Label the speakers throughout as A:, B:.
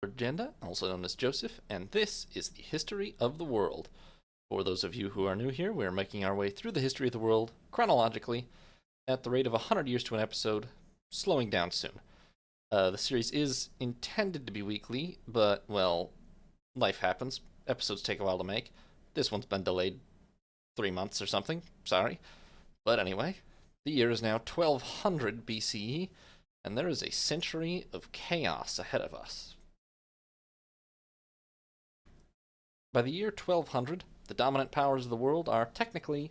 A: Agenda, also known as Joseph, and this is the history of the world. For those of you who are new here, we are making our way through the history of the world chronologically at the rate of 100 years to an episode, slowing down soon. The series is intended to be weekly, but, well, life happens. Episodes take a while to make. This one's been delayed 3 months or something, sorry. But anyway, the year is now 1200 BCE, and there is a century of chaos ahead of us. By the year 1200, the dominant powers of the world are technically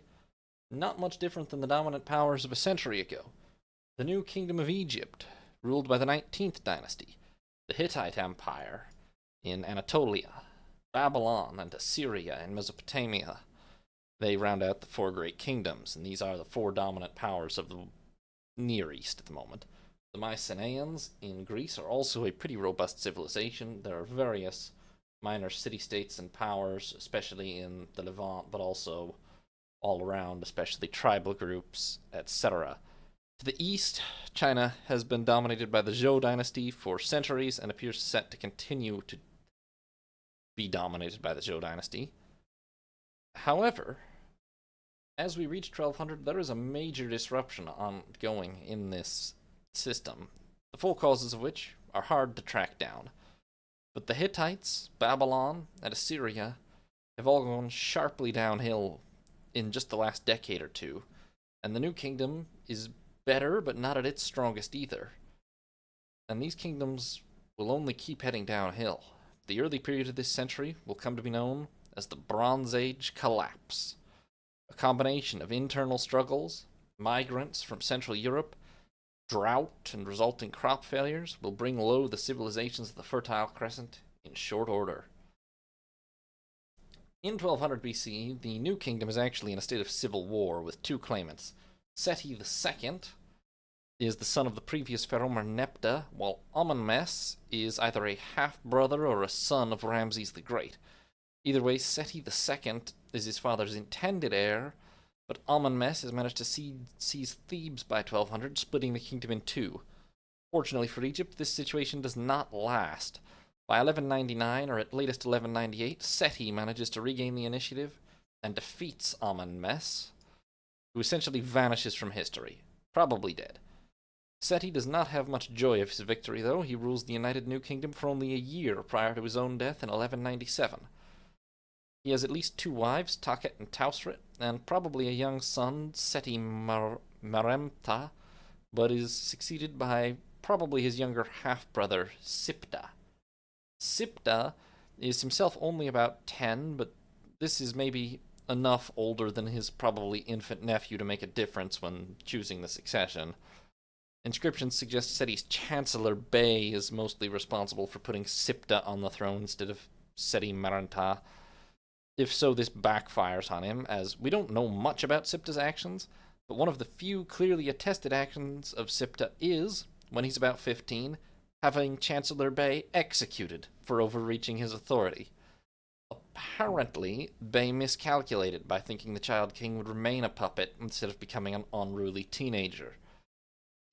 A: not much different than the dominant powers of a century ago. The new kingdom of Egypt, ruled by the 19th dynasty, the Hittite Empire in Anatolia, Babylon and Assyria in Mesopotamia. They round out the four great kingdoms, and these are the four dominant powers of the Near East at the moment. The Mycenaeans in Greece are also a pretty robust civilization. There are various minor city-states and powers, especially in the Levant, but also all around, especially tribal groups, etc. To the east, China has been dominated by the Zhou dynasty for centuries and appears set to continue to be dominated by the Zhou dynasty. However, as we reach 1200, there is a major disruption ongoing in this system, the full causes of which are hard to track down. But the Hittites, Babylon, and Assyria have all gone sharply downhill in just the last decade or two, and the new kingdom is better, but not at its strongest either. And these kingdoms will only keep heading downhill. The early period of this century will come to be known as the Bronze Age collapse. A combination of internal struggles, migrants from Central Europe, drought and resulting crop failures will bring low the civilizations of the Fertile Crescent in short order. In 1200 BCE, the new kingdom is actually in a state of civil war with two claimants. Seti II is the son of the previous pharaoh Merneptah, while Amenmes is either a half-brother or a son of Ramses the Great. Either way, Seti II is his father's intended heir, but Amenmes has managed to seize Thebes by 1200, splitting the kingdom in two. Fortunately for Egypt, this situation does not last. By 1199, or at latest 1198, Seti manages to regain the initiative and defeats Amenmes, who essentially vanishes from history, probably dead. Seti does not have much joy of his victory, though. He rules the United New Kingdom for only a year prior to his own death in 1197. He has at least two wives, Takhet and Tausret, and probably a young son, Seti Maremta, but is succeeded by probably his younger half-brother, Siptah. Siptah is himself only about 10, but this is maybe enough older than his probably infant nephew to make a difference when choosing the succession. Inscriptions suggest Seti's Chancellor Bey is mostly responsible for putting Siptah on the throne instead of Seti Maremta. If so, this backfires on him, as we don't know much about Siptah's actions, but one of the few clearly attested actions of Siptah is, when he's about 15, having Chancellor Bey executed for overreaching his authority. Apparently, Bey miscalculated by thinking the child king would remain a puppet instead of becoming an unruly teenager.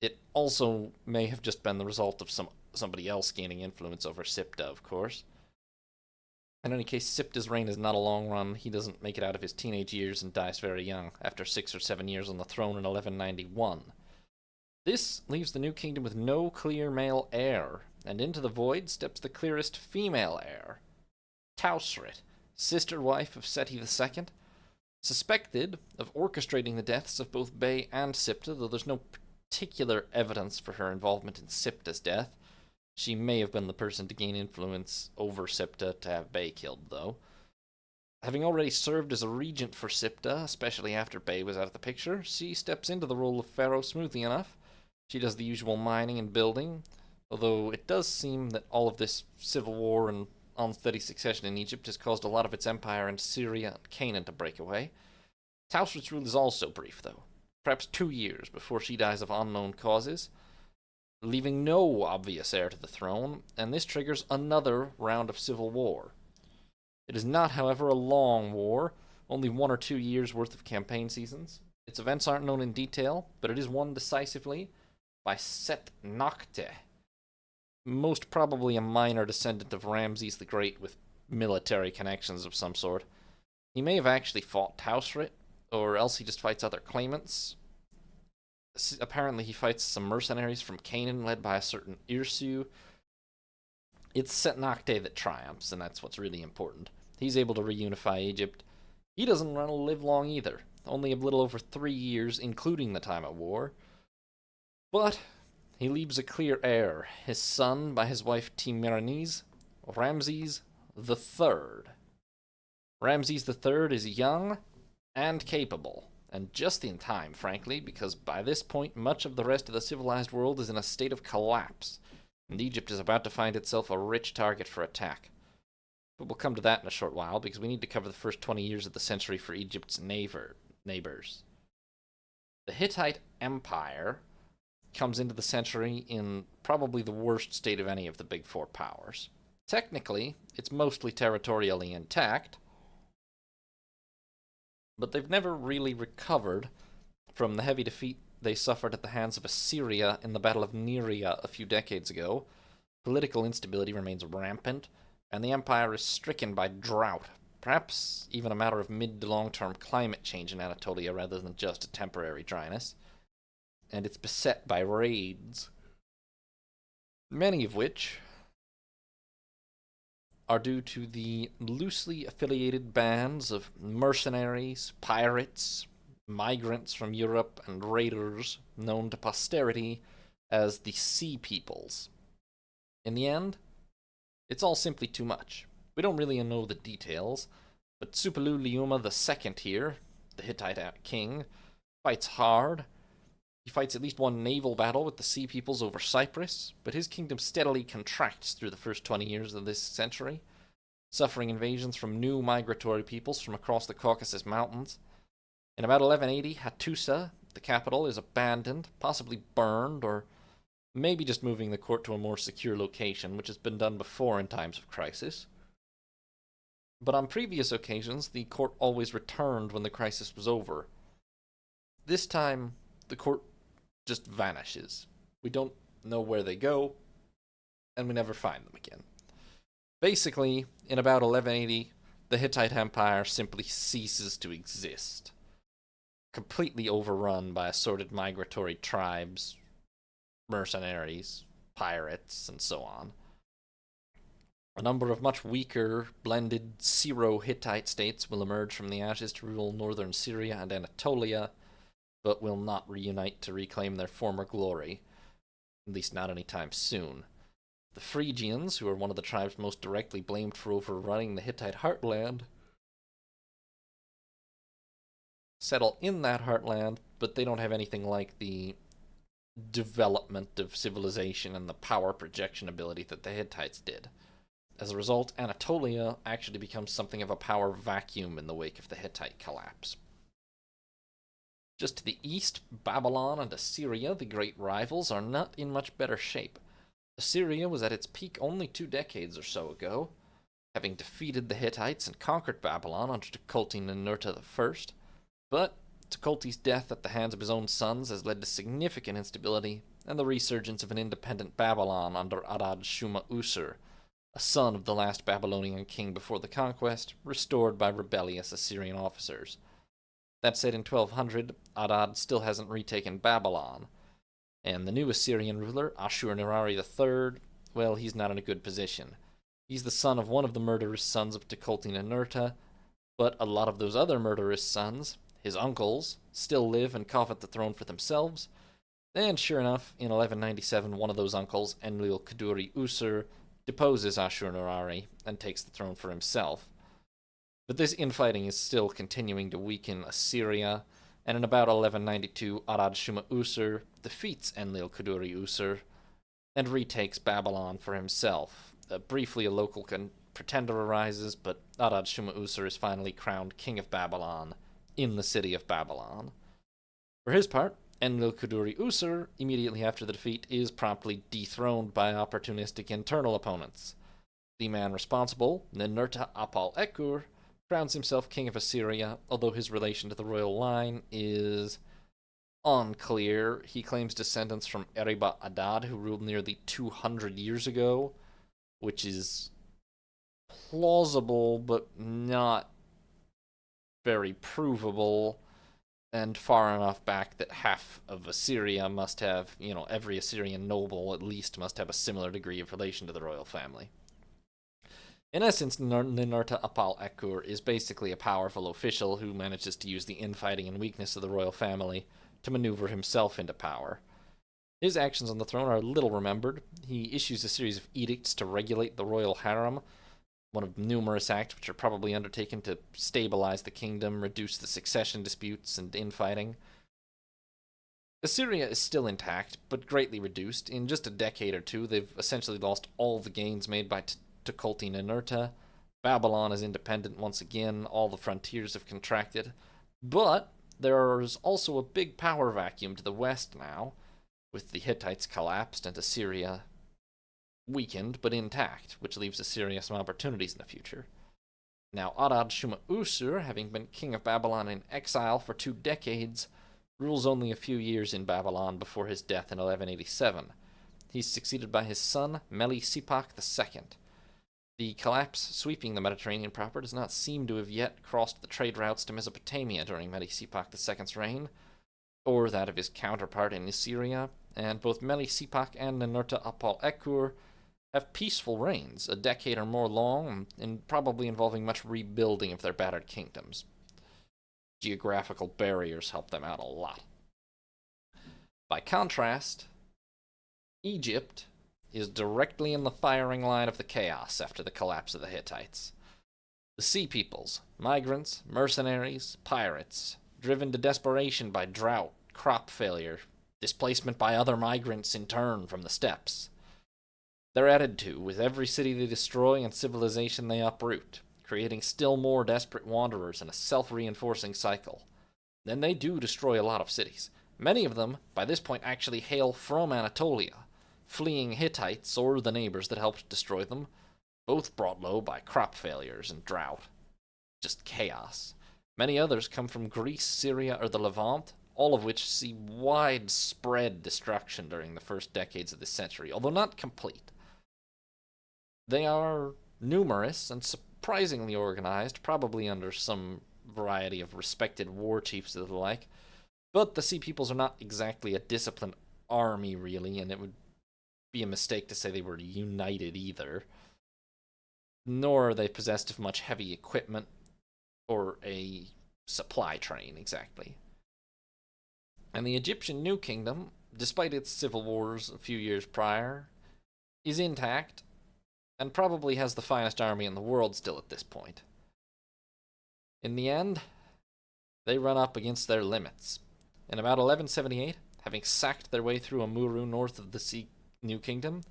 A: It also may have just been the result of somebody else gaining influence over Siptah, of course. In any case, Siptah's reign is not a long run. He doesn't make it out of his teenage years and dies very young, after 6 or 7 years on the throne in 1191. This leaves the new kingdom with no clear male heir, and into the void steps the clearest female heir, Tausret, sister-wife of Seti II, suspected of orchestrating the deaths of both Bey and Siptah, though there's no particular evidence for her involvement in Siptah's death. She may have been the person to gain influence over Siptah to have Bey killed, though. Having already served as a regent for Siptah, especially after Bey was out of the picture, she steps into the role of pharaoh smoothly enough. She does the usual mining and building, although it does seem that all of this civil war and unsteady succession in Egypt has caused a lot of its empire in Syria and Canaan to break away. Tausret's rule is also brief, though, perhaps 2 years before she dies of unknown causes, leaving no obvious heir to the throne, and this triggers another round of civil war. It is not, however, a long war, only 1 or 2 years worth of campaign seasons. Its events aren't known in detail, but it is won decisively by Set Nokte, most probably a minor descendant of Ramses the Great with military connections of some sort. He may have actually fought Tausrit, or else he just fights other claimants. Apparently he fights some mercenaries from Canaan led by a certain Irsu. It's Setnakte that triumphs, and that's what's really important. He's able to reunify Egypt. He doesn't live long either, only a little over 3 years, including the time of war. But he leaves a clear heir, his son by his wife Timiraniz, Ramses III. Ramses III is young and capable, and just in time, frankly, because by this point much of the rest of the civilized world is in a state of collapse, and Egypt is about to find itself a rich target for attack. But we'll come to that in a short while, because we need to cover the first 20 years of the century for Egypt's neighbors. The Hittite Empire comes into the century in probably the worst state of any of the big four powers. Technically, it's mostly territorially intact, but they've never really recovered from the heavy defeat they suffered at the hands of Assyria in the Battle of Neria a few decades ago. Political instability remains rampant, and the empire is stricken by drought, perhaps even a matter of mid to long-term climate change in Anatolia rather than just a temporary dryness. And it's beset by raids, many of which are due to the loosely affiliated bands of mercenaries, pirates, migrants from Europe, and raiders known to posterity as the Sea Peoples. In the end, it's all simply too much. We don't really know the details, but Supelu Liuma II here, the Hittite king, fights hard. He fights at least one naval battle with the Sea Peoples over Cyprus, but his kingdom steadily contracts through the first 20 years of this century, suffering invasions from new migratory peoples from across the Caucasus Mountains. In about 1180, Hattusa, the capital, is abandoned, possibly burned, or maybe just moving the court to a more secure location, which has been done before in times of crisis. But on previous occasions, the court always returned when the crisis was over. This time, the court just vanishes. We don't know where they go, and we never find them again. Basically, in about 1180, the Hittite Empire simply ceases to exist, completely overrun by assorted migratory tribes, mercenaries, pirates, and so on. A number of much weaker, blended Syro-Hittite states will emerge from the ashes to rule northern Syria and Anatolia, but will not reunite to reclaim their former glory, at least not anytime soon. The Phrygians, who are one of the tribes most directly blamed for overrunning the Hittite heartland, settle in that heartland, but they don't have anything like the development of civilization and the power projection ability that the Hittites did. As a result, Anatolia actually becomes something of a power vacuum in the wake of the Hittite collapse. Just to the east, Babylon and Assyria, the great rivals, are not in much better shape. Assyria was at its peak only 2 decades or so ago, having defeated the Hittites and conquered Babylon under Tukulti-Ninurta I, but Tukulti's death at the hands of his own sons has led to significant instability and the resurgence of an independent Babylon under Adad-Shuma-Usur, a son of the last Babylonian king before the conquest, restored by rebellious Assyrian officers. That said, in 1200, Adad still hasn't retaken Babylon, and the new Assyrian ruler, Ashur-Nirari III, well, he's not in a good position. He's the son of one of the murderous sons of Tukulti-Ninurta, but a lot of those other murderous sons, his uncles, still live and covet the throne for themselves, and sure enough, in 1197, one of those uncles, Enlil-Kudurri-Usur, deposes Ashur-Nirari and takes the throne for himself. But this infighting is still continuing to weaken Assyria, and in about 1192, Adad-Shuma-Usur defeats Enlil-Kudurri-Usur and retakes Babylon for himself. Briefly, a local pretender arises, but Adad-Shuma-Usur is finally crowned king of Babylon in the city of Babylon. For his part, Enlil-Kudurri-Usur, immediately after the defeat, is promptly dethroned by opportunistic internal opponents. The man responsible, Ninurta-Apal-Ekur, crowns himself king of Assyria, although his relation to the royal line is unclear. He claims descendants from Eriba Adad, who ruled nearly 200 years ago, which is plausible but not very provable, and far enough back that half of Assyria must have, every Assyrian noble at least must have a similar degree of relation to the royal family. In essence, Ninurta Apal Ekur is basically a powerful official who manages to use the infighting and weakness of the royal family to maneuver himself into power. His actions on the throne are little remembered. He issues a series of edicts to regulate the royal harem, one of numerous acts which are probably undertaken to stabilize the kingdom, reduce the succession disputes and infighting. Assyria is still intact, but greatly reduced. In just a decade or two, they've essentially lost all the gains made by Tukulti Ninurta. Babylon is independent once again, all the frontiers have contracted. But there is also a big power vacuum to the west now, with the Hittites collapsed and Assyria weakened but intact, which leaves Assyria some opportunities in the future. Now, Adad Shuma Usur, having been king of Babylon in exile for 2 decades, rules only a few years in Babylon before his death in 1187. He's succeeded by his son, Meli-Sipak II. The collapse sweeping the Mediterranean proper does not seem to have yet crossed the trade routes to Mesopotamia during Meli-Sipak II's reign, or that of his counterpart in Assyria, and both Meli-Sipak and Ninurta Apal Ekur have peaceful reigns, a decade or more long, and probably involving much rebuilding of their battered kingdoms. Geographical barriers help them out a lot. By contrast, Egypt is directly in the firing line of the chaos after the collapse of the Hittites. The sea peoples, migrants, mercenaries, pirates, driven to desperation by drought, crop failure, displacement by other migrants in turn from the steppes. They're added to with every city they destroy and civilization they uproot, creating still more desperate wanderers in a self-reinforcing cycle. Then they do destroy a lot of cities. Many of them, by this point, actually hail from Anatolia, fleeing Hittites or the neighbors that helped destroy them, both brought low by crop failures and drought. Just chaos. Many others come from Greece, Syria, or the Levant, all of which see widespread destruction during the first decades of this century, although not complete. They are numerous and surprisingly organized, probably under some variety of respected war chiefs and the like, but the Sea Peoples are not exactly a disciplined army, really, and it would be a mistake to say they were united either. Nor are they possessed of much heavy equipment or a supply train, exactly. And the Egyptian New Kingdom, despite its civil wars a few years prior, is intact and probably has the finest army in the world still at this point. In the end, they run up against their limits. In about 1178, having sacked their way through Amuru north of the New Kingdom,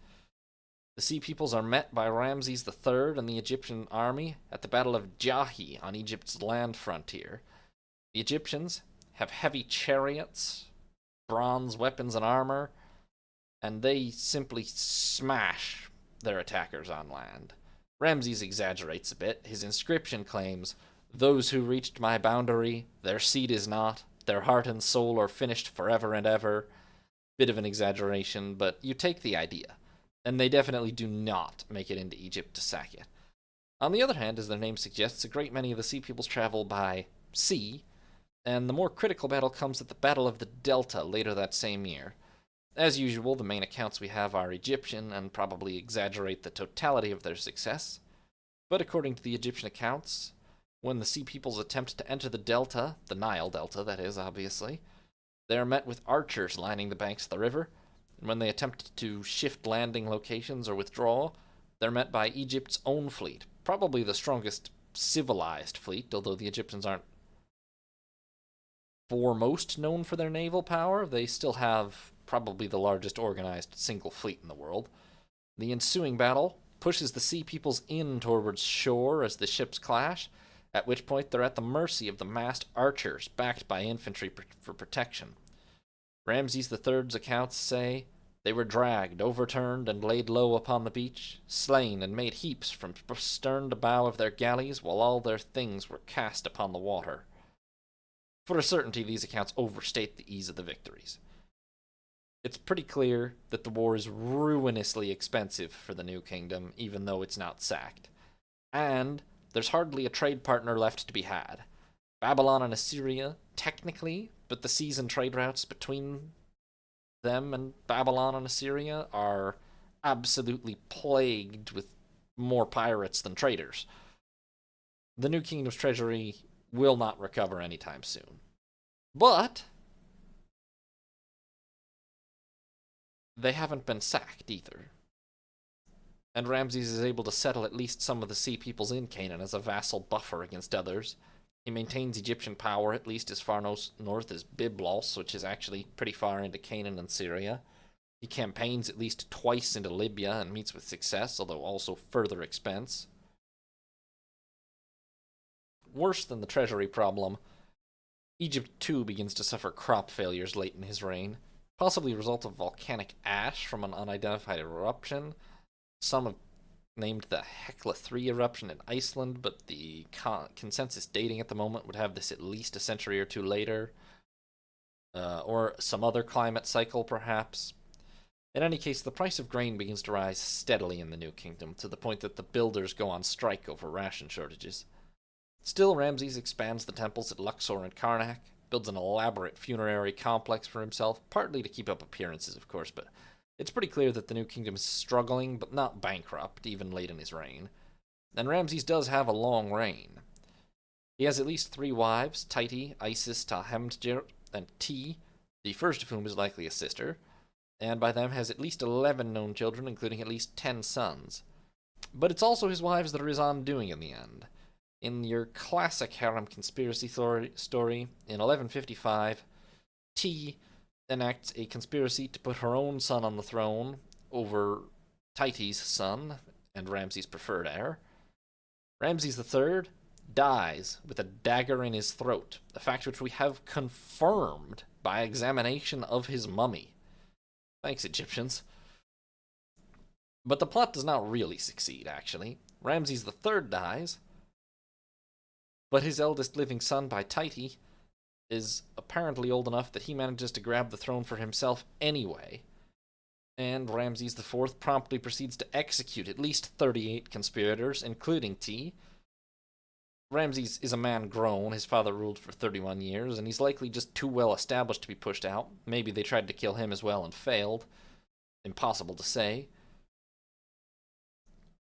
A: the Sea Peoples are met by Ramses III and the Egyptian army at the Battle of Jahi on Egypt's land frontier. The Egyptians have heavy chariots, bronze weapons and armor, and they simply smash their attackers on land. Ramses exaggerates a bit. His inscription claims, "Those who reached my boundary, their seed is not, their heart and soul are finished forever and ever." Bit of an exaggeration, but you take the idea. And they definitely do not make it into Egypt to sack it. On the other hand, as their name suggests, a great many of the Sea Peoples travel by sea, and the more critical battle comes at the Battle of the Delta later that same year. As usual, the main accounts we have are Egyptian and probably exaggerate the totality of their success. But according to the Egyptian accounts, when the Sea Peoples attempt to enter the Delta, the Nile Delta that is, obviously, they are met with archers lining the banks of the river, and when they attempt to shift landing locations or withdraw, they're met by Egypt's own fleet, probably the strongest civilized fleet, although the Egyptians aren't foremost known for their naval power. They still have probably the largest organized single fleet in the world. The ensuing battle pushes the Sea Peoples in towards shore as the ships clash, at which point they're at the mercy of the massed archers backed by infantry for protection. Ramses III's accounts say, They were dragged, overturned, and laid low upon the beach, slain and made heaps from stern to bow of their galleys, while all their things were cast upon the water. For a certainty, these accounts overstate the ease of the victories. It's pretty clear that the war is ruinously expensive for the New Kingdom, even though it's not sacked. And there's hardly a trade partner left to be had. Babylon and Assyria, technically, but the seas and trade routes between them and Babylon and Assyria are absolutely plagued with more pirates than traders. The New Kingdom's treasury will not recover anytime soon. But they haven't been sacked either. And Ramses is able to settle at least some of the sea peoples in Canaan as a vassal buffer against others. He maintains Egyptian power at least as far north as Byblos, which is actually pretty far into Canaan and Syria. He campaigns at least twice into Libya and meets with success, although also further expense. Worse than the treasury problem, Egypt too begins to suffer crop failures late in his reign, possibly a result of volcanic ash from an unidentified eruption. Some have named the Hekla 3 eruption in Iceland, but the consensus dating at the moment would have this at least a century or two later, or some other climate cycle perhaps. In any case, the price of grain begins to rise steadily in the New Kingdom, to the point that the builders go on strike over ration shortages. Still, Ramses expands the temples at Luxor and Karnak, builds an elaborate funerary complex for himself, partly to keep up appearances, of course, but it's pretty clear that the New Kingdom is struggling, but not bankrupt, even late in his reign. And Ramses does have a long reign. He has at least 3 wives, Titi, Isis, Tahemtgir, and Ti, the first of whom is likely a sister, and by them has at least 11 known children, including at least 10 sons. But it's also his wives that are his undoing in the end. In your classic harem conspiracy story, in 1155, Ti enacts a conspiracy to put her own son on the throne over Titi's son and Ramses' preferred heir. Ramses III dies with a dagger in his throat, a fact which we have confirmed by examination of his mummy. Thanks, Egyptians. But the plot does not really succeed, actually. Ramses III dies, but his eldest living son by Titi is apparently old enough that he manages to grab the throne for himself anyway. And Ramses IV promptly proceeds to execute at least 38 conspirators, including Ti. Ramses is a man grown, his father ruled for 31 years, and he's likely just too well established to be pushed out. Maybe they tried to kill him as well and failed. Impossible to say.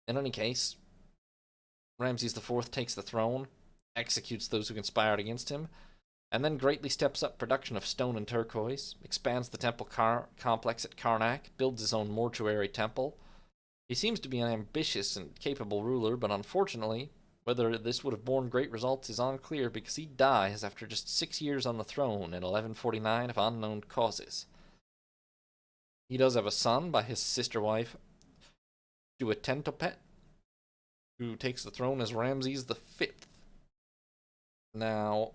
A: In any case, Ramses IV takes the throne, executes those who conspired against him, and then greatly steps up production of stone and turquoise, expands the temple complex at Karnak, builds his own mortuary temple. He seems to be an ambitious and capable ruler, but unfortunately, whether this would have borne great results is unclear, because he dies after just 6 years on the throne in 1149 of unknown causes. He does have a son by his sister wife, Duatentopet, who takes the throne as Ramses V. Now,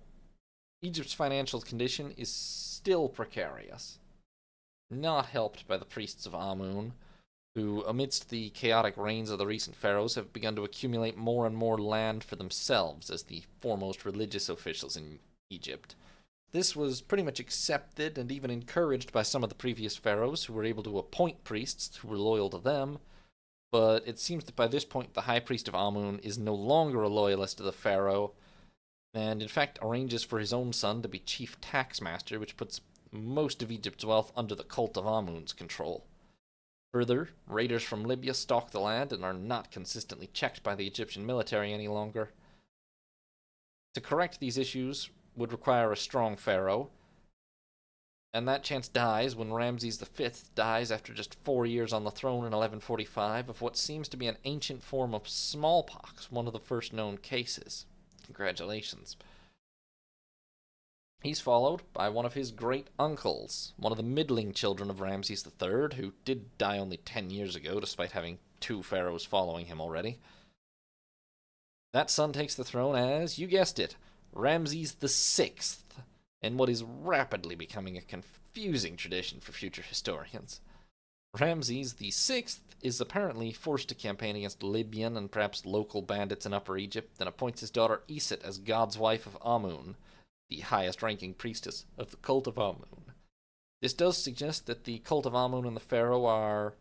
A: Egypt's financial condition is still precarious, not helped by the priests of Amun, who, amidst the chaotic reigns of the recent pharaohs, have begun to accumulate more and more land for themselves as the foremost religious officials in Egypt. This was pretty much accepted and even encouraged by some of the previous pharaohs, who were able to appoint priests who were loyal to them, but it seems that by this point the high priest of Amun is no longer a loyalist to the pharaoh, and in fact arranges for his own son to be chief taxmaster, which puts most of Egypt's wealth under the cult of Amun's control. Further, raiders from Libya stalk the land and are not consistently checked by the Egyptian military any longer. To correct these issues would require a strong pharaoh, and that chance dies when Ramses V dies after just 4 years on the throne in 1145 of what seems to be an ancient form of smallpox, one of the first known cases. Congratulations. He's followed by one of his great uncles, one of the middling children of Ramses III, who did die only 10 years ago, despite having 2 pharaohs following him already. That son takes the throne as, you guessed it, Ramses VI, in what is rapidly becoming a confusing tradition for future historians. Ramses VI is apparently forced to campaign against Libyan and perhaps local bandits in Upper Egypt, and appoints his daughter Iset as god's wife of Amun, the highest-ranking priestess of the cult of Amun. This does suggest that the cult of Amun and the pharaoh are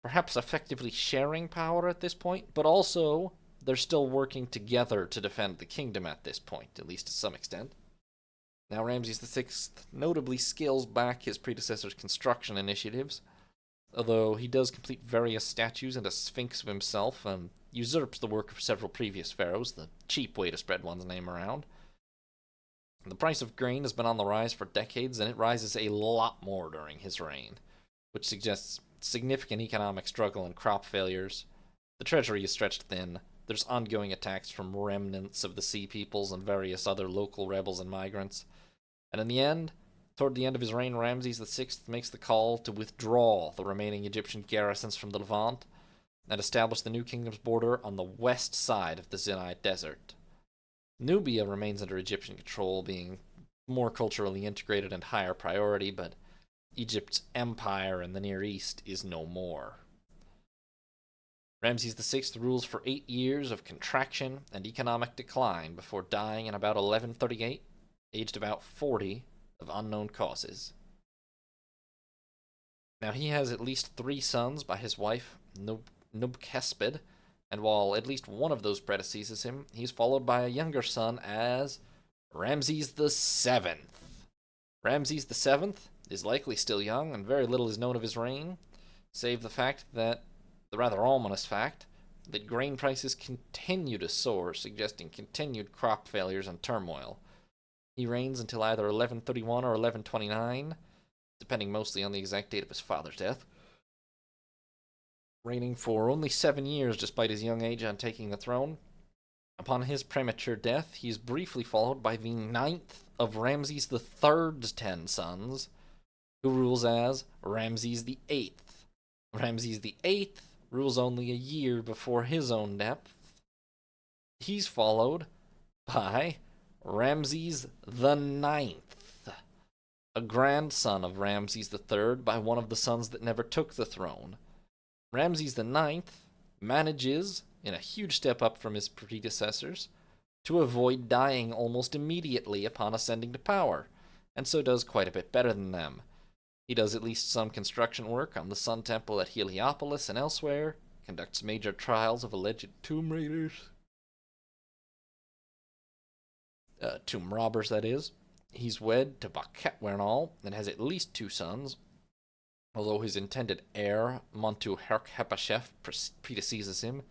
A: perhaps effectively sharing power at this point, but also they're still working together to defend the kingdom at this point, at least to some extent. Now, Ramses VI notably scales back his predecessor's construction initiatives, although he does complete various statues and a sphinx of himself, and usurps the work of several previous pharaohs, the cheap way to spread one's name around. The price of grain has been on the rise for decades, and it rises a lot more during his reign, which suggests significant economic struggle and crop failures. The treasury is stretched thin. There's ongoing attacks from remnants of the Sea Peoples and various other local rebels and migrants. And in the end, toward the end of his reign, Ramses VI makes the call to withdraw the remaining Egyptian garrisons from the Levant and establish the new kingdom's border on the west side of the Sinai Desert. Nubia remains under Egyptian control, being more culturally integrated and higher priority, but Egypt's empire in the Near East is no more. Ramses VI rules for 8 years of contraction and economic decline before dying in about 1138, aged about 40, of unknown causes. Now, he has at least 3 sons by his wife, Nubkesped, and while at least one of those predeceases him, he's followed by a younger son as Ramses VII. Ramses VII is likely still young, and very little is known of his reign, save the rather ominous fact, that grain prices continue to soar, suggesting continued crop failures and turmoil. He reigns until either 1131 or 1129, depending mostly on the exact date of his father's death, reigning for only 7 years despite his young age on taking the throne. Upon his premature death, he is briefly followed by the 9th of Ramses III's 10 sons, who rules as Ramses VIII. Ramses VIII rules only a year before his own death. He's followed by Ramses IX, a grandson of Ramses III by one of the sons that never took the throne. Ramses IX manages, in a huge step up from his predecessors, to avoid dying almost immediately upon ascending to power, and so does quite a bit better than them. He does at least some construction work on the Sun Temple at Heliopolis and elsewhere, conducts major trials of alleged tomb robbers, that is. He's wed to Bakhetwernal and has at least 2 sons, although his intended heir, Montu Herkhepeshef, predeceases him,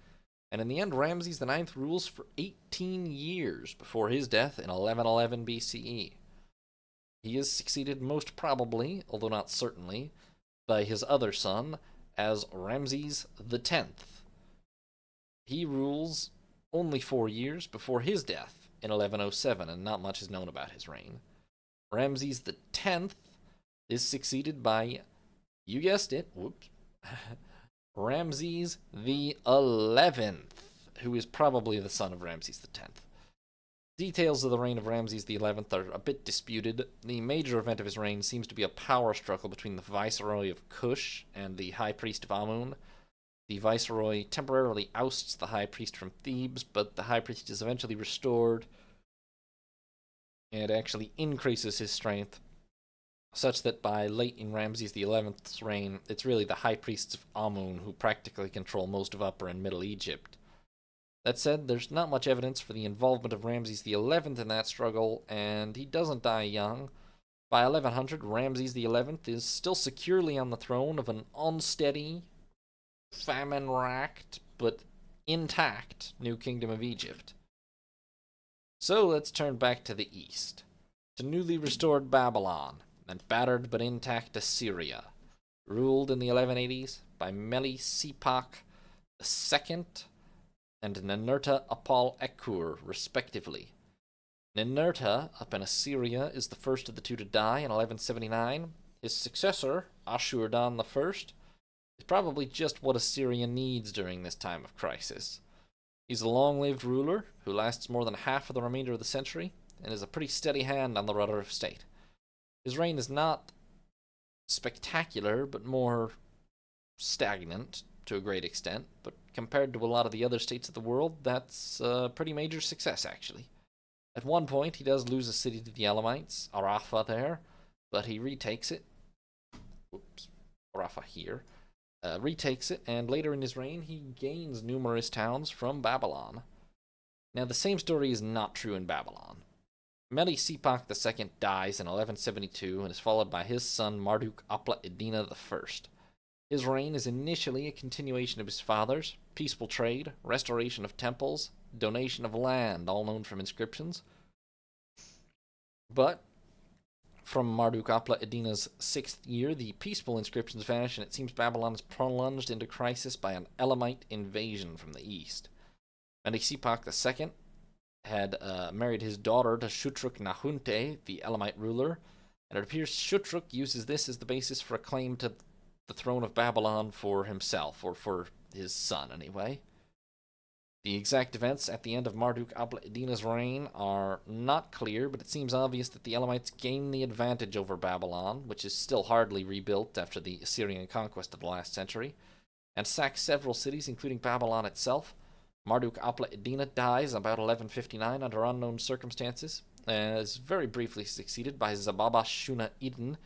A: and in the end Ramses IX rules for 18 years before his death in 1111 BCE. He is succeeded most probably, although not certainly, by his other son as Ramses X. He rules only 4 years before his death in 1107, and not much is known about his reign. Ramses X is succeeded by, you guessed it, Ramses XI, who is probably the son of Ramses X. Details of the reign of Ramses XI are a bit disputed. The major event of his reign seems to be a power struggle between the viceroy of Kush and the high priest of Amun. The viceroy temporarily ousts the high priest from Thebes, but the high priest is eventually restored and actually increases his strength, such that by late in Ramses XI's reign, it's really the high priests of Amun who practically control most of Upper and Middle Egypt. That said, there's not much evidence for the involvement of Ramses XI in that struggle, and he doesn't die young. By 1100, Ramses XI is still securely on the throne of an unsteady, famine-racked, but intact new kingdom of Egypt. So let's turn back to the east, to newly restored Babylon, and battered but intact Assyria, ruled in the 1180s by Melisipak II and Ninurta Apal Ekur, respectively. Ninurta, up in Assyria, is the first of the two to die in 1179. His successor, Ashur-dan I, is probably just what Assyria needs during this time of crisis. He's a long-lived ruler who lasts more than half of the remainder of the century, and is a pretty steady hand on the rudder of state. His reign is not spectacular, but more stagnant to a great extent, but compared to a lot of the other states of the world, that's a pretty major success, actually. At one point, he does lose a city to the Elamites, Arafa there, but he retakes it. Oops, Arafa here. Retakes it, and later in his reign, he gains numerous towns from Babylon. Now, the same story is not true in Babylon. Melisipak II dies in 1172 and is followed by his son Marduk Apla Edina I. His reign is initially a continuation of his father's: peaceful trade, restoration of temples, donation of land, all known from inscriptions. But from Marduk Apla Edina's 6th year, the peaceful inscriptions vanish, and it seems Babylon is plunged into crisis by an Elamite invasion from the east. Melisipak II had married his daughter to Shutruk Nahunte, the Elamite ruler, and it appears Shutruk uses this as the basis for a claim to the throne of Babylon for himself, or for his son anyway. The exact events at the end of Marduk Apla Edina's reign are not clear, but it seems obvious that the Elamites gained the advantage over Babylon, which is still hardly rebuilt after the Assyrian conquest of the last century, and sacked several cities, including Babylon itself. Marduk Apla Edina dies about 1159 under unknown circumstances, and is very briefly succeeded by Zababa Shuna Eden,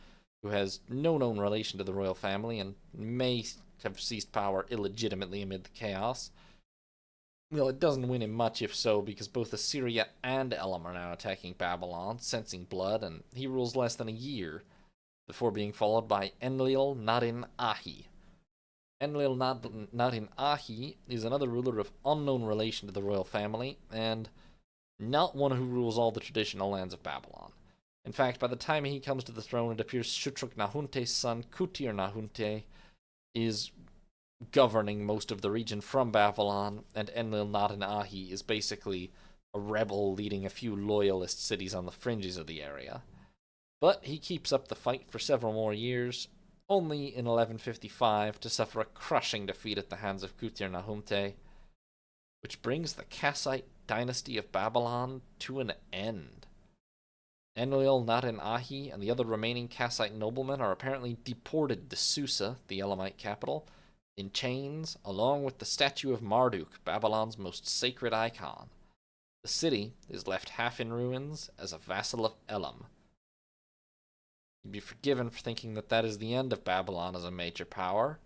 A: who has no known relation to the royal family and may have seized power illegitimately amid the chaos. Well, it doesn't win him much if so, because both Assyria and Elam are now attacking Babylon, sensing blood, and he rules less than a year, before being followed by Enlil Nadin Ahi. Enlil Nadin Ahi is another ruler of unknown relation to the royal family, and not one who rules all the traditional lands of Babylon. In fact, by the time he comes to the throne, it appears Shutruk Nahunte's son, Kutir Nahunte, is governing most of the region from Babylon, and Enlil Nadin Ahi is basically a rebel leading a few loyalist cities on the fringes of the area. But he keeps up the fight for several more years, only in 1155 to suffer a crushing defeat at the hands of Kutir Nahunte, which brings the Kassite dynasty of Babylon to an end. Enlil Nadin Ahi and the other remaining Kassite noblemen are apparently deported to Susa, the Elamite capital, in chains, along with the statue of Marduk, Babylon's most sacred icon. The city is left half in ruins as a vassal of Elam. You'd be forgiven for thinking that that is the end of Babylon as a major power,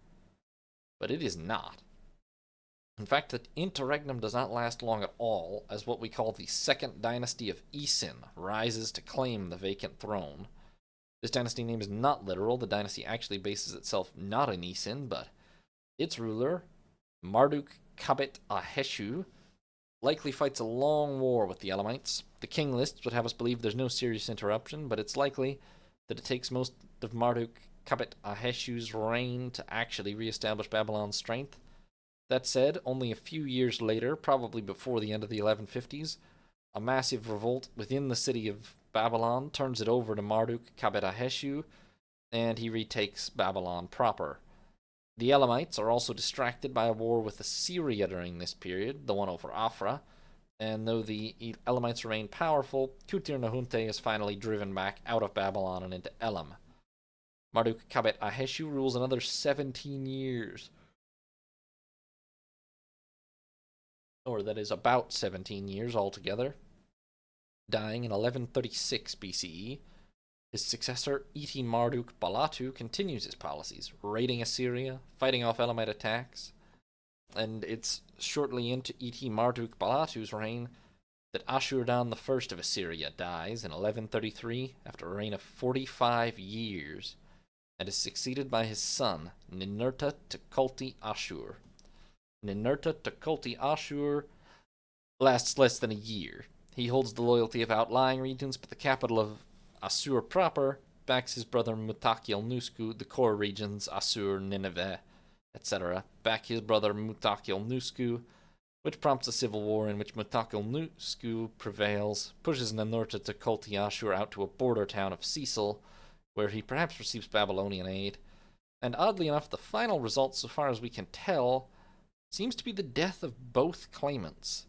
A: but it is not. In fact, the interregnum does not last long at all, as what we call the Second Dynasty of Isin rises to claim the vacant throne. This dynasty name is not literal. The dynasty actually bases itself not in Isin, but its ruler, Marduk Kabet Aheshu, likely fights a long war with the Elamites. The king lists would have us believe there's no serious interruption, but it's likely that it takes most of Marduk Kabet Aheshu's reign to actually re-establish Babylon's strength. That said, only a few years later, probably before the end of the 1150s, a massive revolt within the city of Babylon turns it over to Marduk Kabet Aheshu, and he retakes Babylon proper. The Elamites are also distracted by a war with Assyria during this period, the one over Afra, and though the Elamites remain powerful, Kutir Nahunte is finally driven back out of Babylon and into Elam. Marduk Kabet Aheshu rules another 17 years. Or that is about 17 years altogether, dying in 1136 BCE. His successor, Iti Marduk Balatu, continues his policies, raiding Assyria, fighting off Elamite attacks, and it's shortly into Iti Marduk Balatu's reign that Ashur-dan I of Assyria dies in 1133 after a reign of 45 years, and is succeeded by his son, Ninurta Tukulti Ashur. Ninurta Tukulti Ashur lasts less than a year. He holds the loyalty of outlying regions, but the capital of Assur proper backs his brother Mutakil-Nusku, the core regions, Assur, Nineveh, etc., back his brother Mutakil-Nusku, which prompts a civil war in which Mutakil-Nusku prevails, pushes Ninurta Tukulti Ashur out to a border town of Cecil, where he perhaps receives Babylonian aid, and oddly enough, the final result, so far as we can tell, seems to be the death of both claimants.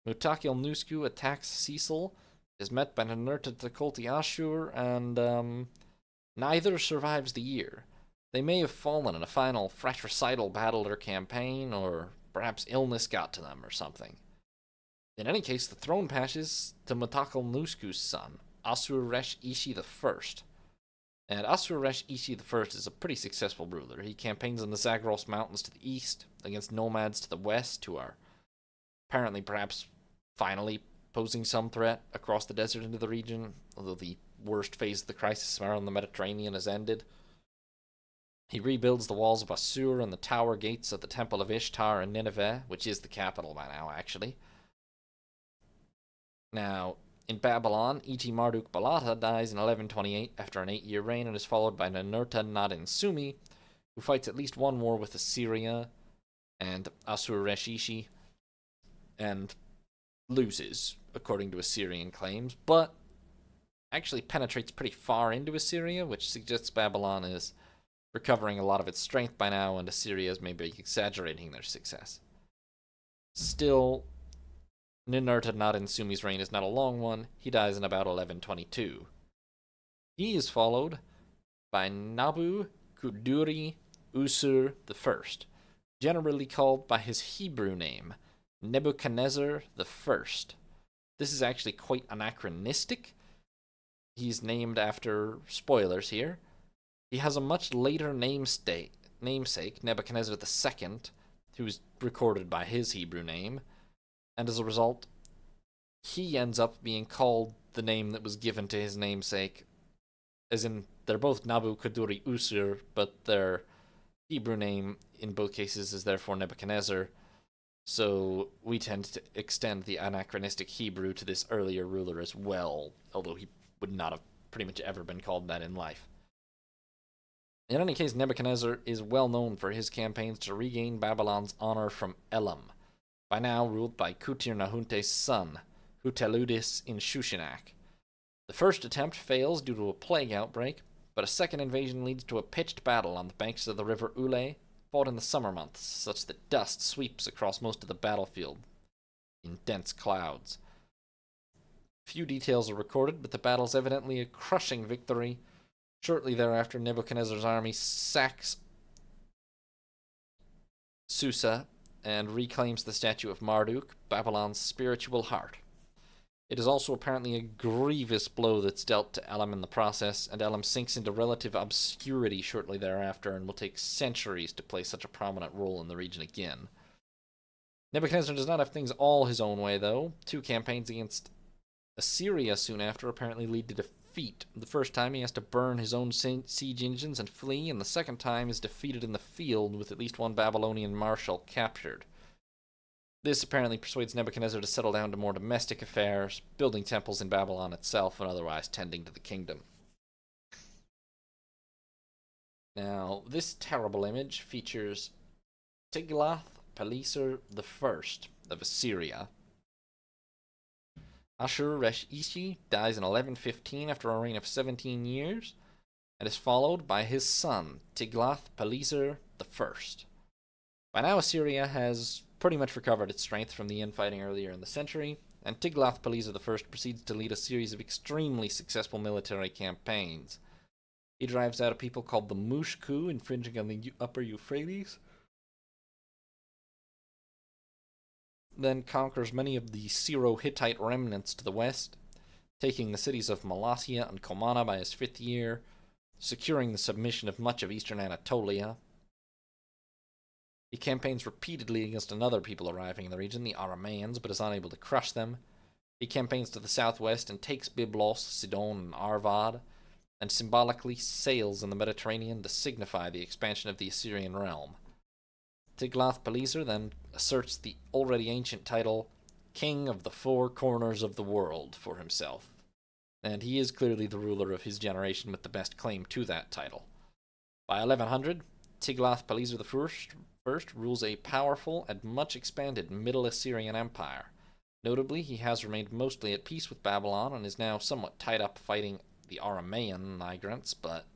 A: Mutakil-Nusku attacks Cecil, is met by Ninurta Tukulti Ashur, and neither survives the year. They may have fallen in a final fratricidal battle or campaign, or perhaps illness got to them or something. In any case, the throne passes to Mutakalnusku's son, Asur-resh-Ishi I. And Asur-resh-Ishi I is a pretty successful ruler. He campaigns in the Zagros Mountains to the east, against nomads to the west, who are apparently perhaps finally posing some threat across the desert into the region, although the worst phase of the crisis around the Mediterranean has ended. He rebuilds the walls of Assur and the tower gates of the Temple of Ishtar in Nineveh, which is the capital by now, actually. Now, in Babylon, E.T. Marduk-Balata dies in 1128 after an 8-year reign and is followed by Ninurta-Nadin-Sumi, who fights at least one war with Assyria and Asur-resh-Ishi, and loses, according to Assyrian claims, but actually penetrates pretty far into Assyria, which suggests Babylon is recovering a lot of its strength by now, and Assyria is maybe exaggerating their success. Still, Ninurta-Nadin-Sumi's reign is not a long one. He dies in about 1122. He is followed by Nabu-Kudurri-Usur I, generally called by his Hebrew name, Nebuchadnezzar I. This is actually quite anachronistic. He's named after, spoilers here, he has a much later namesake, Nebuchadnezzar II, who is recorded by his Hebrew name, and as a result, he ends up being called the name that was given to his namesake, as in, they're both Nabu-Kudurri-Usur, but their Hebrew name in both cases is therefore Nebuchadnezzar, so we tend to extend the anachronistic Hebrew to this earlier ruler as well, although he would not have pretty much ever been called that in life. In any case, Nebuchadnezzar is well known for his campaigns to regain Babylon's honor from Elam, by now ruled by Kutir-Nahunte's son, Huteludis in Shushinak. The first attempt fails due to a plague outbreak, but a second invasion leads to a pitched battle on the banks of the river Ule, fought in the summer months, such that dust sweeps across most of the battlefield in dense clouds. Few details are recorded, but the battle is evidently a crushing victory. Shortly thereafter, Nebuchadnezzar's army sacks Susa and reclaims the statue of Marduk, Babylon's spiritual heart. It is also apparently a grievous blow that's dealt to Elam in the process, and Elam sinks into relative obscurity shortly thereafter and will take centuries to play such a prominent role in the region again. Nebuchadnezzar does not have things all his own way, though. 2 campaigns against Assyria soon after apparently lead to defeat. The first time he has to burn his own siege engines and flee, and the second time is defeated in the field with at least one Babylonian marshal captured. This apparently persuades Nebuchadnezzar to settle down to more domestic affairs, building temples in Babylon itself and otherwise tending to the kingdom. Now, this terrible image features Tiglath-Pileser I of Assyria. Ashur-resh-Ishi dies in 1115 after a reign of 17 years, and is followed by his son, Tiglath-Pileser I. By now, Assyria has pretty much recovered its strength from the infighting earlier in the century, and Tiglath-Pileser I proceeds to lead a series of extremely successful military campaigns. He drives out a people called the Mushku, infringing on the upper Euphrates, then conquers many of the Syro-Hittite remnants to the west, taking the cities of Malatya and Komana by his 5th year, securing the submission of much of eastern Anatolia. He campaigns repeatedly against another people arriving in the region, the Aramaeans, but is unable to crush them. He campaigns to the southwest and takes Byblos, Sidon, and Arvad, and symbolically sails in the Mediterranean to signify the expansion of the Assyrian realm. Tiglath-Pileser then asserts the already ancient title, King of the 4 Corners of the World, for himself, and he is clearly the ruler of his generation with the best claim to that title. By 1100, Tiglath-Pileser I rules a powerful and much expanded Middle Assyrian Empire. Notably, he has remained mostly at peace with Babylon and is now somewhat tied up fighting the Aramaean migrants, but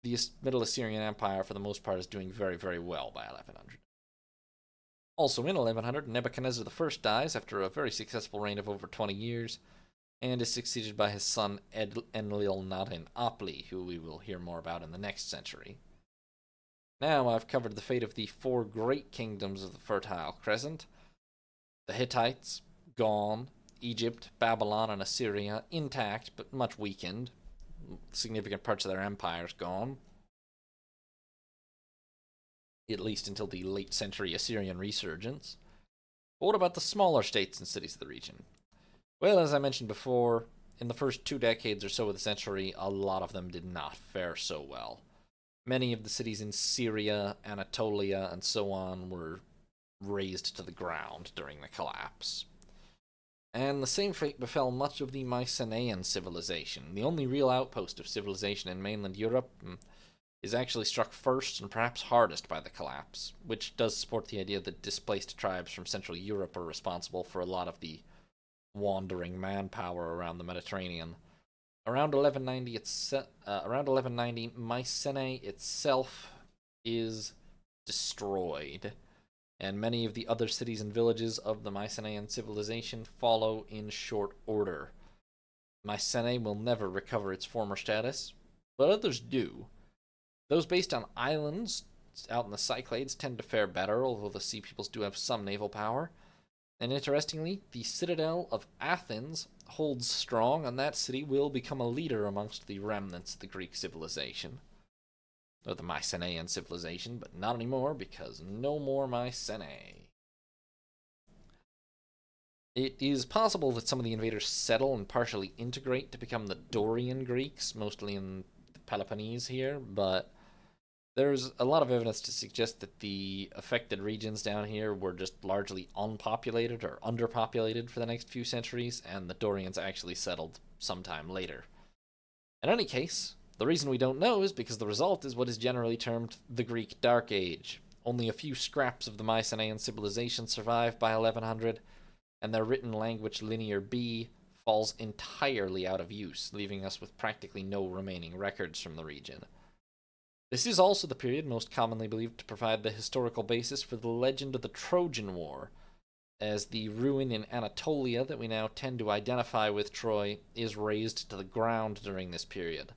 A: the Middle Assyrian Empire, for the most part, is doing very, very well by 1100. Also in 1100, Nebuchadnezzar I dies after a very successful reign of over 20 years, and is succeeded by his son Enlil-nadin Apli, who we will hear more about in the next century. Now I've covered the fate of the four great kingdoms of the Fertile Crescent. The Hittites, gone. Egypt, Babylon, and Assyria, intact but much weakened. Significant parts of their empires gone. At least until the late century Assyrian resurgence. But what about the smaller states and cities of the region? Well, as I mentioned before, in the first 2 decades or so of the century, a lot of them did not fare so well. Many of the cities in Syria, Anatolia, and so on were razed to the ground during the collapse. And the same fate befell much of the Mycenaean civilization. The only real outpost of civilization in mainland Europe is actually struck first and perhaps hardest by the collapse, which does support the idea that displaced tribes from Central Europe are responsible for a lot of the wandering manpower around the Mediterranean. Around 1190, Mycenae itself is destroyed, and many of the other cities and villages of the Mycenaean civilization follow in short order. Mycenae will never recover its former status, but others do. Those based on islands out in the Cyclades tend to fare better, although the Sea Peoples do have some naval power. And interestingly, the citadel of Athens holds strong, and that city will become a leader amongst the remnants of the Greek civilization. Or the Mycenaean civilization, but not anymore, because no more Mycenae. It is possible that some of the invaders settle and partially integrate to become the Dorian Greeks, mostly in the Peloponnese here, but there's a lot of evidence to suggest that the affected regions down here were just largely unpopulated or underpopulated for the next few centuries, and the Dorians actually settled sometime later. In any case, the reason we don't know is because the result is what is generally termed the Greek Dark Age. Only a few scraps of the Mycenaean civilization survive by 1100, and their written language Linear B falls entirely out of use, leaving us with practically no remaining records from the region. This is also the period most commonly believed to provide the historical basis for the legend of the Trojan War, as the ruin in Anatolia that we now tend to identify with Troy is razed to the ground during this period.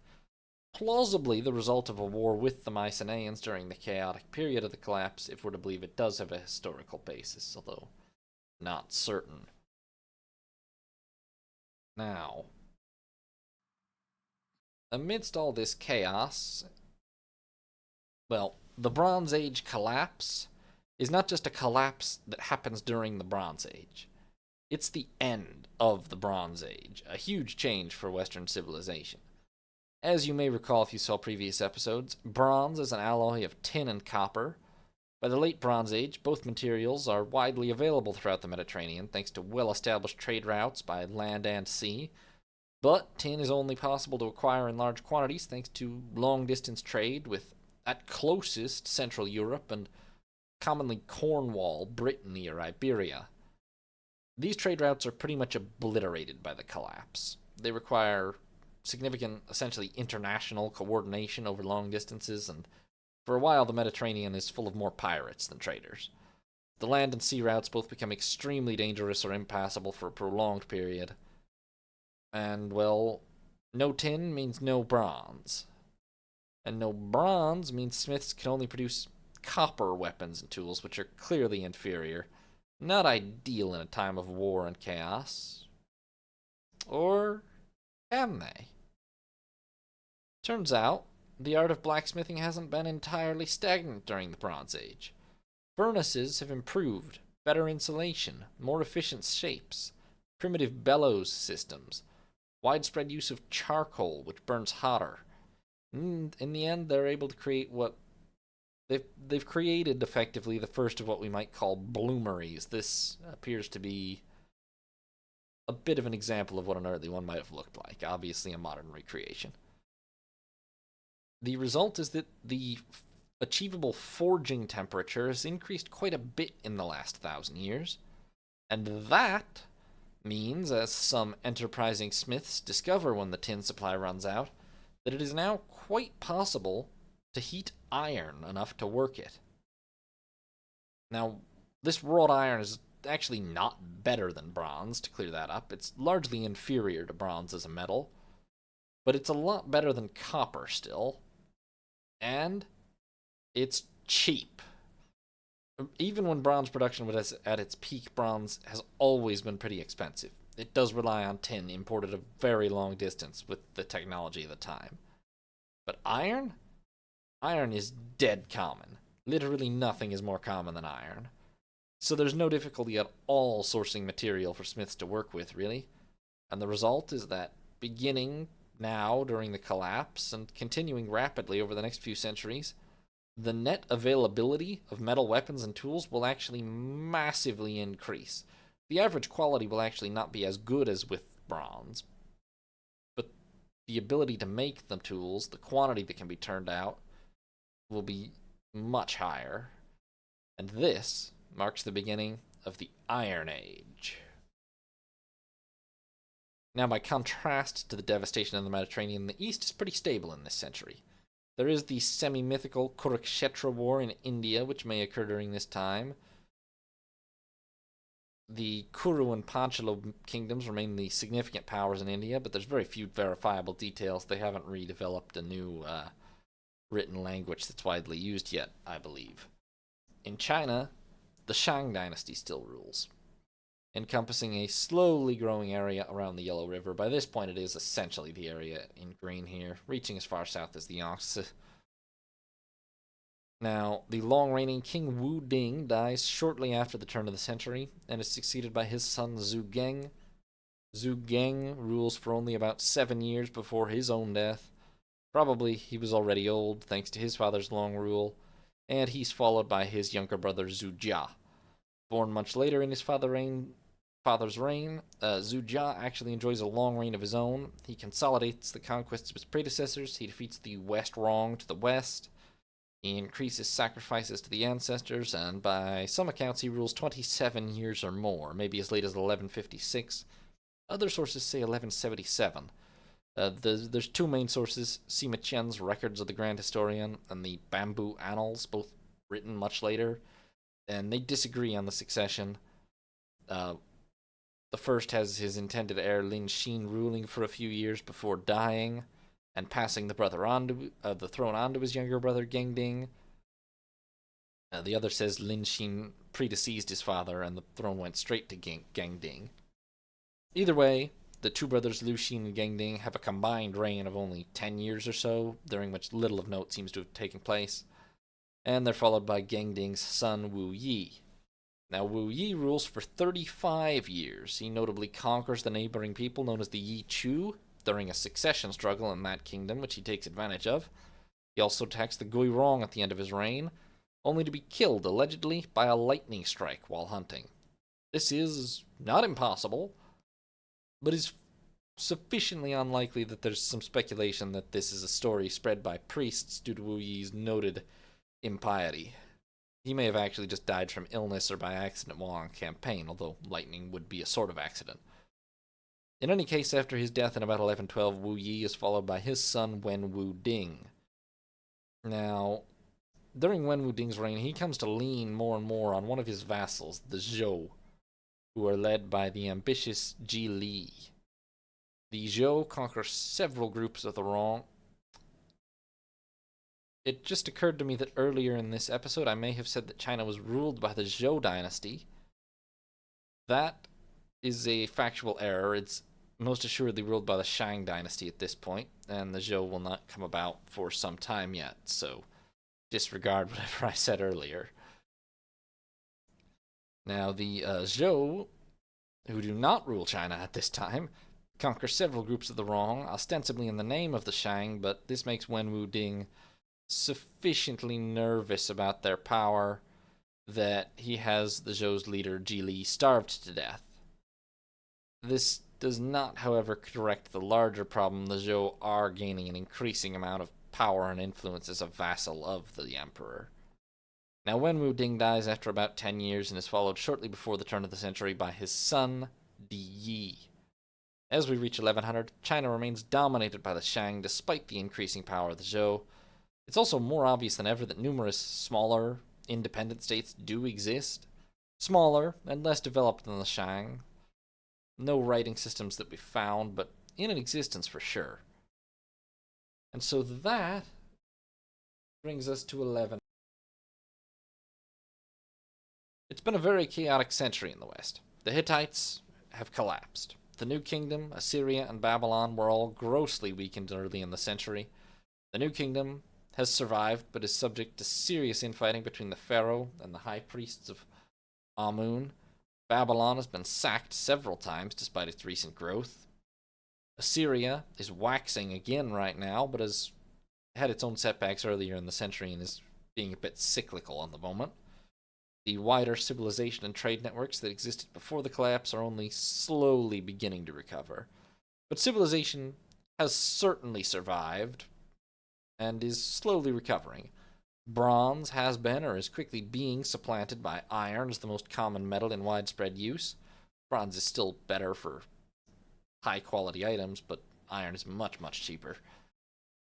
A: Plausibly the result of a war with the Mycenaeans during the chaotic period of the collapse, if we're to believe it does have a historical basis, although not certain. Now, amidst all this chaos, well, the Bronze Age collapse is not just a collapse that happens during the Bronze Age. It's the end of the Bronze Age, a huge change for Western civilization. As you may recall if you saw previous episodes, bronze is an alloy of tin and copper. By the late Bronze Age, both materials are widely available throughout the Mediterranean thanks to well-established trade routes by land and sea. But tin is only possible to acquire in large quantities thanks to long-distance trade with, at closest, Central Europe and commonly Cornwall, Brittany, or Iberia. These trade routes are pretty much obliterated by the collapse. They require significant, essentially international coordination over long distances, and for a while the Mediterranean is full of more pirates than traders. The land and sea routes both become extremely dangerous or impassable for a prolonged period. And, well, no tin means no bronze. And no bronze means smiths can only produce copper weapons and tools, which are clearly inferior. Not ideal in a time of war and chaos. Or can they? Turns out, the art of blacksmithing hasn't been entirely stagnant during the Bronze Age. Furnaces have improved, better insulation, more efficient shapes, primitive bellows systems, widespread use of charcoal, which burns hotter. In the end, they're able to create what they've created effectively the first of what we might call bloomeries. This appears to be a bit of an example of what an early one might have looked like, obviously a modern recreation. The result is that the achievable forging temperature has increased quite a bit in the last 1,000 years, and that means, as some enterprising smiths discover when the tin supply runs out, that it is now quite possible to heat iron enough to work it. Now, this wrought iron is actually not better than bronze, to clear that up. It's largely inferior to bronze as a metal, but it's a lot better than copper still. And it's cheap. Even when bronze production was at its peak, bronze has always been pretty expensive. It does rely on tin imported a very long distance with the technology of the time. But iron? Iron is dead common. Literally nothing is more common than iron. So there's no difficulty at all sourcing material for smiths to work with, really. And the result is that beginning now during the collapse and continuing rapidly over the next few centuries, the net availability of metal weapons and tools will actually massively increase. The average quality will actually not be as good as with bronze, but the ability to make the tools, the quantity that can be turned out, will be much higher. And this marks the beginning of the Iron Age. Now, by contrast to the devastation in the Mediterranean, the East is pretty stable in this century. There is the semi-mythical Kurukshetra War in India, which may occur during this time. The Kuru and Panchala kingdoms remain the significant powers in India, but there's very few verifiable details. They haven't redeveloped a new written language that's widely used yet, I believe. In China, the Shang dynasty still rules, encompassing a slowly growing area around the Yellow River. By this point, it is essentially the area in green here, reaching as far south as the Yangtze. Now, the long-reigning King Wu Ding dies shortly after the turn of the century, and is succeeded by his son Zhu Geng. Zhu Geng rules for only about 7 years before his own death. Probably he was already old, thanks to his father's long rule, and he's followed by his younger brother Zhu Jia. Born much later in his father's reign, Zhu Jia actually enjoys a long reign of his own. He consolidates the conquests of his predecessors, he defeats the West Rong to the west, he increases sacrifices to the ancestors, and by some accounts he rules 27 years or more, maybe as late as 1156. Other sources say 1177. There's two main sources, Sima Qian's Records of the Grand Historian and the Bamboo Annals, both written much later, and they disagree on the succession. The first has his intended heir Lin Xin ruling for a few years before dying, and passing the throne on to his younger brother Gengding. The other says Lin Xin predeceased his father, and the throne went straight to Gengding. Either way, the two brothers Lu Xin and Gengding have a combined reign of only 10 years or so, during which little of note seems to have taken place, and they're followed by Gengding's son Wu Yi. Now, Wu Yi rules for 35 years. He notably conquers the neighboring people known as the Yi Chu during a succession struggle in that kingdom, which he takes advantage of. He also attacks the Gui Rong at the end of his reign, only to be killed, allegedly, by a lightning strike while hunting. This is not impossible, but is sufficiently unlikely that there's some speculation that this is a story spread by priests due to Wu Yi's noted impiety. He may have actually just died from illness or by accident while on campaign, although lightning would be a sort of accident. In any case, after his death in about 1112, Wu Yi is followed by his son Wen Wu Ding. Now, during Wen Wu Ding's reign, he comes to lean more and more on one of his vassals, the Zhou, who are led by the ambitious Ji Li. The Zhou conquer several groups of the Rong. It just occurred to me that earlier in this episode I may have said that China was ruled by the Zhou dynasty. That is a factual error. It's most assuredly ruled by the Shang dynasty at this point, and the Zhou will not come about for some time yet, so disregard whatever I said earlier. Now, the Zhou, who do not rule China at this time, conquer several groups of the Rong, ostensibly in the name of the Shang, but this makes Wen Wu Ding sufficiently nervous about their power that he has the Zhou's leader, Ji Li, starved to death. This does not, however, correct the larger problem. The Zhou are gaining an increasing amount of power and influence as a vassal of the emperor. Now, Wen Wu Ding dies after about 10 years and is followed shortly before the turn of the century by his son, Di Yi. As we reach 1100, China remains dominated by the Shang despite the increasing power of the Zhou. It's also more obvious than ever that numerous smaller, independent states do exist. Smaller and less developed than the Shang. No writing systems that we found, but in existence for sure. And so that brings us to 11. It's been a very chaotic century in the West. The Hittites have collapsed. The New Kingdom, Assyria, and Babylon were all grossly weakened early in the century. The New Kingdom has survived, but is subject to serious infighting between the pharaoh and the high priests of Amun. Babylon has been sacked several times despite its recent growth. Assyria is waxing again right now, but has had its own setbacks earlier in the century and is being a bit cyclical at the moment. The wider civilization and trade networks that existed before the collapse are only slowly beginning to recover. But civilization has certainly survived and is slowly recovering. Bronze has been or is quickly being supplanted by iron as the most common metal in widespread use. Bronze is still better for high quality items, but iron is much, much cheaper.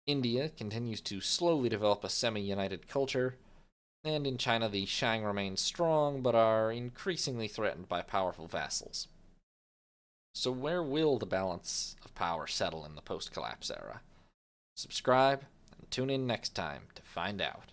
A: India continues to slowly develop a semi-united culture, and in China the Shang remain strong but are increasingly threatened by powerful vassals. So where will the balance of power settle in the post-collapse era? Subscribe and tune in next time to find out.